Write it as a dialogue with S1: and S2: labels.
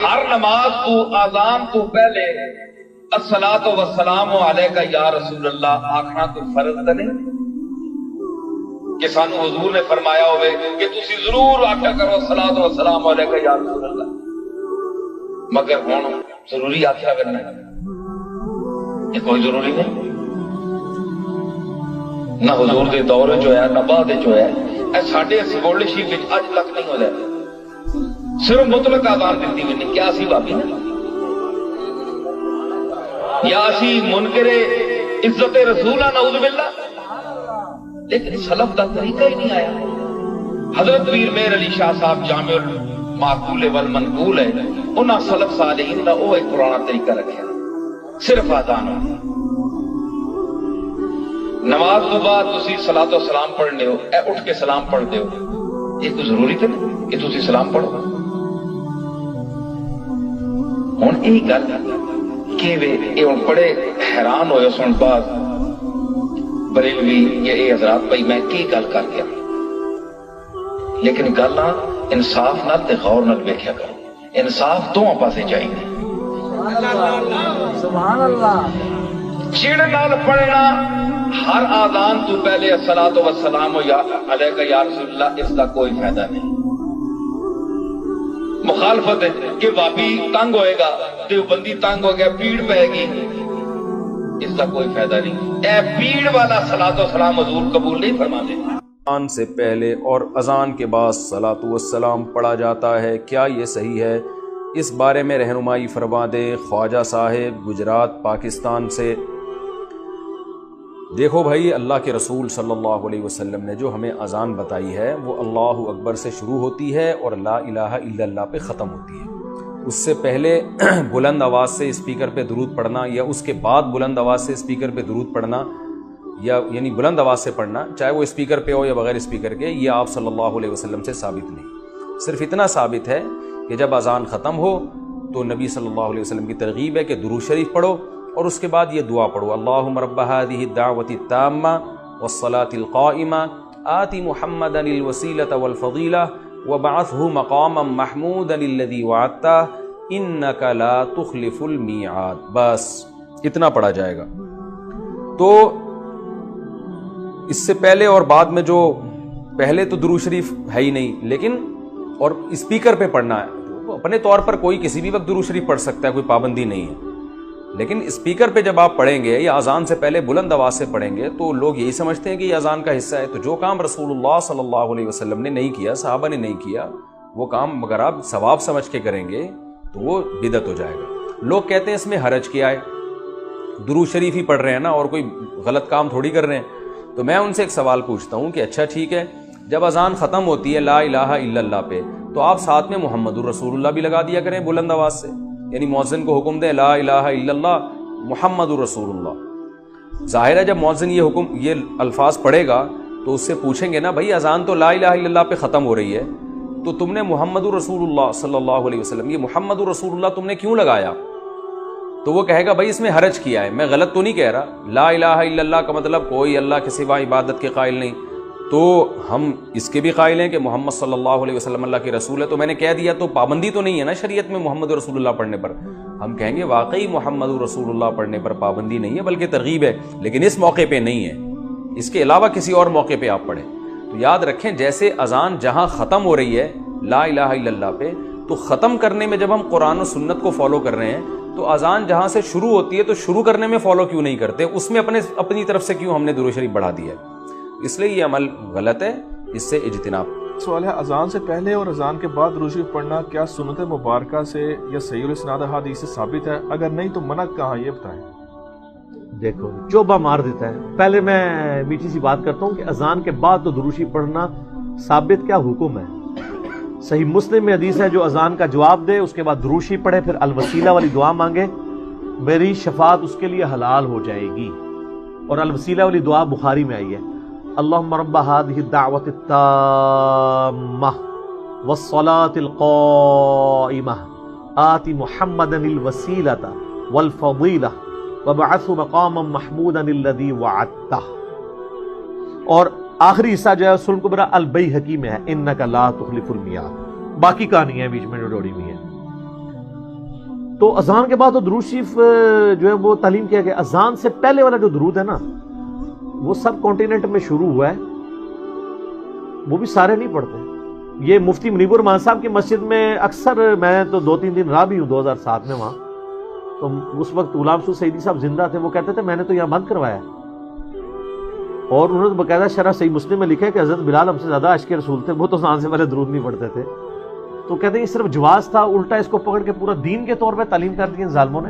S1: ہر نماز تو آزان تو پہلے الصلاۃ والسلام علیکہ یا رسول اللہ آکھنا کوئی فرض تو نہیں کہ سانو حضور نے فرمایا ہوئے کہ تسی ضرور آکھیا کرو الصلاۃ والسلام علیکہ یا رسول اللہ، مگر ہن ضروری آکھیا کرنا ہے؟ یہ کوئی ضروری نہیں، نہ حضور دے دور جو ہے نہ بعد جو ہے، اے ساڈے گولڈ شیپ وچ اج تک نہیں ہو رہا، صرف مطلق آزان دیتی ہوئی نہیں۔ کیا اسی بابی نا یا اسی منکر عزت رسول نعوذ باللہ، لیکن سلف دا طریقہ ہی نہیں آیا۔ حضرت پیر مہر علی شاہ صاحب جامع المعقول والمنقول ہے، انہاں سلف صالحین دا وہ ایک پرانا طریقہ رکھا، صرف آزان ہو۔ نماز تو بعد تسی صلاۃ و سلام پڑھنے ہو، اے اٹھ کے سلام پڑھ دے ہو، یہ کوئی ضروری تو نہیں کہ تسی سلام پڑھو؟ ہن یہی گل کہ یہ ہن بڑے حیران ہوئے سن بعد بریلوی یا یہ حضرات بھائی میں کی گل کر گیا، لیکن گل نہ انصاف نال تے غور نال ویکھیا کرو، انصاف دونوں پاسے چاہیے۔
S2: سبحان اللہ۔
S1: چڑ نال پڑھنا ہر آزان تو پہلے الصلاۃ والسلام علیکہ یا رسول اللہ، اس کا کوئی فائدہ نہیں۔ مخالفت ہے کہ وابی تنگ ہوئے گا، دیوبندی تنگ ہو گیا، پیڑ پائے گی، اس کا کوئی فائدہ نہیں۔ اے پیڑ والا صلاۃ و سلام حضور قبول نہیں فرماتے۔
S3: اذان سے پہلے اور اذان کے بعد صلاۃ والسلام پڑھا جاتا ہے، کیا یہ صحیح ہے؟ اس بارے میں رہنمائی فرما دے خواجہ صاحب گجرات پاکستان سے۔ دیکھو بھائی، اللہ کے رسول صلی اللہ علیہ وسلم نے جو ہمیں اذان بتائی ہے وہ اللہ اکبر سے شروع ہوتی ہے اور لا الہ الا اللہ پہ ختم ہوتی ہے۔ اس سے پہلے بلند آواز سے اسپیکر پہ درود پڑھنا یا اس کے بعد بلند آواز سے اسپیکر پہ درود پڑھنا، یا یعنی بلند آواز سے پڑھنا چاہے وہ اسپیکر پہ ہو یا بغیر اسپیکر کے، یہ آپ صلی اللہ علیہ وسلم سے ثابت نہیں۔ صرف اتنا ثابت ہے کہ جب اذان ختم ہو تو نبی صلی اللہ علیہ وسلم کی ترغیب ہے کہ درود شریف پڑھو اور اس کے بعد یہ دعا پڑھو، اللہم رب هذه الدعوة التامة والصلاة القائمة آت محمدا الوسیلة والفضیلة وبعثه مقاما محمودا الذی وعدته انک لا تخلف المیعاد۔ بس اتنا پڑھا جائے گا۔ تو اس سے پہلے اور بعد میں جو پہلے تو درود شریف ہے ہی نہیں، لیکن اور اسپیکر پہ پڑھنا ہے، اپنے طور پر کوئی کسی بھی وقت درود شریف پڑھ سکتا ہے، کوئی پابندی نہیں ہے، لیکن اسپیکر پہ جب آپ پڑھیں گے یا اذان سے پہلے بلند آواز سے پڑھیں گے تو لوگ یہی سمجھتے ہیں کہ یہ اذان کا حصہ ہے۔ تو جو کام رسول اللہ صلی اللہ علیہ وسلم نے نہیں کیا، صحابہ نے نہیں کیا، وہ کام اگر آپ ثواب سمجھ کے کریں گے تو وہ بدعت ہو جائے گا۔ لوگ کہتے ہیں اس میں حرج کیا ہے، درود شریف ہی پڑھ رہے ہیں نا اور کوئی غلط کام تھوڑی کر رہے ہیں۔ تو میں ان سے ایک سوال پوچھتا ہوں کہ اچھا ٹھیک ہے، جب اذان ختم ہوتی ہے لا الہ الا اللہ پہ تو آپ ساتھ میں محمد الرسول اللہ بھی لگا دیا کریں بلند آواز سے، یعنی مؤذن کو حکم دیں لا الہ الا اللہ محمد الرسول اللہ۔ ظاہر ہے جب مؤذن یہ الفاظ پڑھے گا تو اس سے پوچھیں گے نا بھائی اذان تو لا الہ الا اللہ پہ ختم ہو رہی ہے، تو تم نے محمد الرسول اللہ صلی اللہ علیہ وسلم، یہ محمد الرسول اللہ تم نے کیوں لگایا؟ تو وہ کہے گا بھائی اس میں حرج کیا ہے، میں غلط تو نہیں کہہ رہا، لا الہ الا اللہ کا مطلب کوئی اللہ کے سوا عبادت کے قائل نہیں، تو ہم اس کے بھی قائل ہیں کہ محمد صلی اللہ علیہ وسلم اللہ کے رسول ہے، تو میں نے کہہ دیا تو پابندی تو نہیں ہے نا شریعت میں محمد رسول اللہ پڑھنے پر۔ ہم کہیں گے واقعی محمد رسول اللہ پڑھنے پر پابندی نہیں ہے بلکہ ترغیب ہے، لیکن اس موقع پہ نہیں ہے، اس کے علاوہ کسی اور موقع پہ آپ پڑھیں۔ تو یاد رکھیں جیسے اذان جہاں ختم ہو رہی ہے لا الہ الا اللہ پہ، تو ختم کرنے میں جب ہم قرآن و سنت کو فالو کر رہے ہیں تو اذان جہاں سے شروع ہوتی ہے تو شروع کرنے میں فالو کیوں نہیں کرتے، اس میں اپنی طرف سے کیوں ہم نے درود شریف بڑھا دیا ہے؟ اس لیے یہ عمل غلط ہے، اس سے اجتناب۔
S4: سوال ہے اذان سے پہلے اور اذان کے بعد درود شریف پڑھنا کیا سنت مبارکہ سے یا صحیح الاسناد احادیث سے ثابت ہے؟ اگر نہیں تو منع کہاں، یہ بتائیں۔
S2: دیکھو چوبہ مار دیتا ہے۔ پہلے میں میٹھی سی بات کرتا ہوں کہ اذان کے بعد تو درود شریف پڑھنا ثابت کیا حکم ہے؟ صحیح مسلم میں حدیث ہے جو اذان کا جواب دے اس کے بعد درود شریف پڑھے پھر الوسیلہ والی دعا مانگے، میری شفاعت اس کے لیے حلال ہو جائے گی۔ اور الوسیلہ والی دعا بخاری میں آئی ہے، اللہم رب هذه الدعوة التامة والصلاة القائمة آت محمدا الوسیلة والفضیلة وبعثه مقاما محمودا الذی وعدته۔ اور آخری حصہ جو ہے سنن کبریٰ البیہقی میں ہے، انک لا تخلف المیعاد۔ باقی کہانی ہے بیچ میں جو جوڑی ہوئی ہے۔ تو اذان کے بعد تو درود شریف جو ہے وہ تعلیم کیا گیا. اذان سے پہلے والا جو درود ہے نا وہ سب کانٹیننٹ میں شروع ہوا ہے, وہ بھی سارے نہیں پڑھتے. یہ مفتی منیب الرحمان صاحب کی مسجد میں اکثر, میں تو 2-3 دن رہا بھی ہوں 2007 میں وہاں, تو اس وقت غلام رسول سعیدی صاحب زندہ تھے. وہ کہتے تھے میں نے تو یہاں بند کروایا, اور انہوں نے باقاعدہ شرح صحیح مسلم میں لکھا ہے کہ حضرت بلال ہم سے زیادہ عاشق رسول تھے, وہ تو اذان سے پہلے درود نہیں پڑھتے تھے. تو کہتے ہیں یہ صرف جواز تھا, الٹا اس کو پکڑ کے پورا دین کے طور پہ تعلیم کر دی ان ظالموں نے.